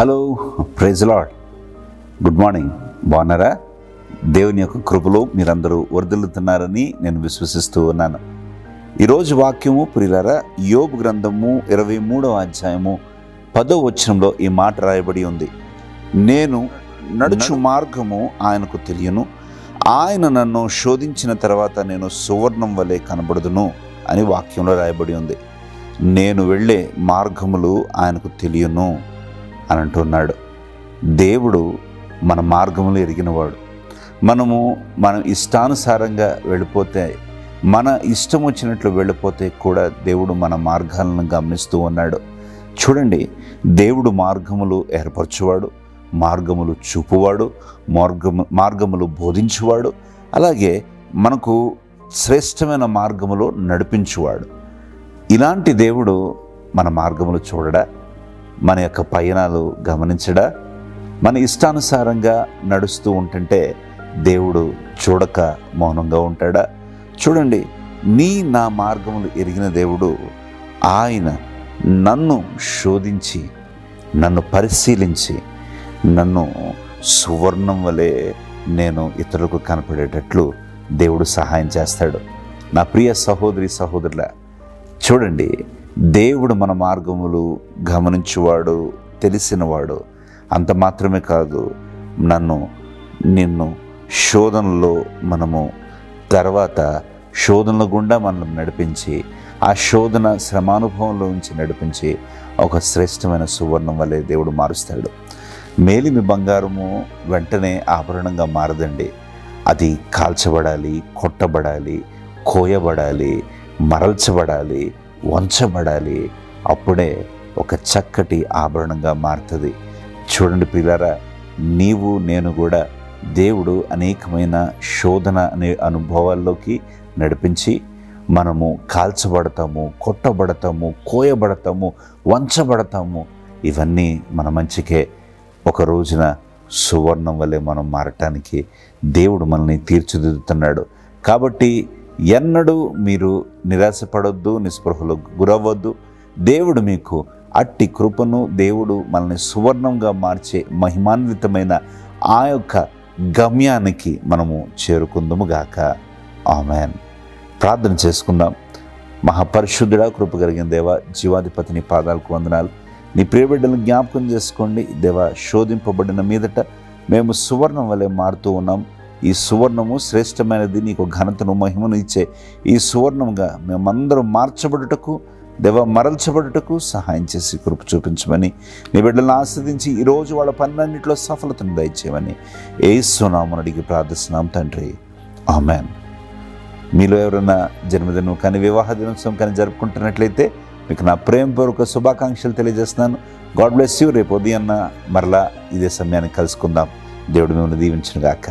Hello, praise lord. Good morning. బాగున్నారా? దేవుని యొక్క కృపలో మీరందరూ వర్ధిల్లుతున్నారని నేను విశ్వసిస్తూ ఉన్నాను. ఈరోజు వాక్యము ప్రియులారా, యోబు గ్రంథము 23వ అధ్యాయము 10వ వచనంలో ఈ మాట రాయబడి ఉంది. నేను నడుచు మార్గము ఆయనకు తెలియను, ఆయన నన్ను శోధించిన తర్వాత నేను సువర్ణం వలె కనబడుదును అని వాక్యంలో రాయబడి ఉంది. నేను వెళ్ళే మార్గములు ఆయనకు తెలియను అని అంటున్నాడు. దేవుడు మన మార్గములు ఎరిగినవాడు. మనం ఇష్టానుసారంగా వెళ్ళిపోతే, మన ఇష్టం వచ్చినట్లు వెళ్ళిపోతే కూడా దేవుడు మన మార్గాలను గమనిస్తూ ఉన్నాడు. చూడండి, దేవుడు మార్గములు ఏర్పరచువాడు, మార్గములు చూపువాడు, మార్గములు బోధించువాడు, అలాగే మనకు శ్రేష్టమైన మార్గములో నడిపించువాడు. ఇలాంటి దేవుడు మన మార్గములు చూడడా? మన యొక్క పయనాలు గమనించడా? మన ఇష్టానుసారంగా నడుస్తూ ఉంటుంటే దేవుడు చూడక మౌనంగా ఉంటాడా? చూడండి, నా మార్గములు ఎరిగిన దేవుడు, ఆయన నన్ను శోధించి, నన్ను పరిశీలించి, నన్ను సువర్ణం వలె నేను ఇతరులకు కనపడేటట్లు దేవుడు సహాయం చేస్తాడు. నా ప్రియ సహోదరి సహోదరుల, చూడండి, దేవుడు మన మార్గములు గమనించువాడు, తెలిసినవాడు. అంత మాత్రమే కాదు, నిన్ను శోధనలో తర్వాత శోధనల గుండా మనల్ని నడిపించి, ఆ శోధన శ్రమానుభవంలో నుంచి నడిపించి ఒక శ్రేష్టమైన సువర్ణం వలె దేవుడు మారుస్తాడు. మేలిమి బంగారము వెంటనే ఆభరణంగా మారదండి. అది కాల్చబడాలి, కొట్టబడాలి, కోయబడాలి, మరల్చబడాలి, వంచబడాలి. అప్పుడే ఒక చక్కటి ఆభరణంగా మారుతుంది. చూడండి ప్రియులారా, నీవు నేను కూడా దేవుడు అనేకమైన శోధన అనే అనుభవాల్లోకి నడిపించి మనము కాల్చబడతాము, కొట్టబడతాము, కోయబడతాము, వంచబడతాము. ఇవన్నీ మన మంచికే. ఒక రోజున సువర్ణం వలె మనం మారటానికి దేవుడు మనల్ని తీర్చిదిద్దుతున్నాడు. కాబట్టి ఎన్నడూ మీరు నిరాశపడొద్దు, నిస్పృహలో గురవ్వద్దు. దేవుడు మీకు అట్టి కృపను, దేవుడు మనల్ని సువర్ణంగా మార్చే మహిమాన్వితమైన ఆ యొక్క గమ్యానికి మనము చేరుకుందుము గాక. ఆమేన్. ప్రార్థన చేసుకుందాం. మహాపరిశుద్ధుడా, కృప కలిగిన దేవా, జీవాధిపతిని పాదాలకు వందనాలు. నీ ప్రియబిడ్డలను జ్ఞాపకం చేసుకోండి దేవా. శోధింపబడిన మీదట మేము సువర్ణం వలె మారుతూ ఉన్నాం. ఈ సువర్ణము శ్రేష్టమైనది, నీకు ఘనతను మహిమను ఇచ్చే ఈ సువర్ణంగా మేమందరం మార్చబడుటకు దేవ, మరల్చబడుటకు సహాయం చేసి కృప చూపించమని, నీ బిడ్డలను ఆస్వాదించి ఈరోజు వాళ్ళ పనులన్నింటిలో సఫలతను దయచేయమని యేసు నామమున అడిగి ప్రార్థిస్తున్నాం తండ్రి. ఆమేన్. మీలో ఎవరైనా జన్మదినం కానీ వివాహ దినోత్సవం కానీ జరుపుకుంటున్నట్లయితే మీకు నా ప్రేమపూర్వక శుభాకాంక్షలు తెలియజేస్తున్నాను. God bless you. రేపు ఉదయాన్న మరలా ఇదే సమయాన్ని కలుసుకుందాం. దేవుడు మిమ్మల్ని దీవించును గాక.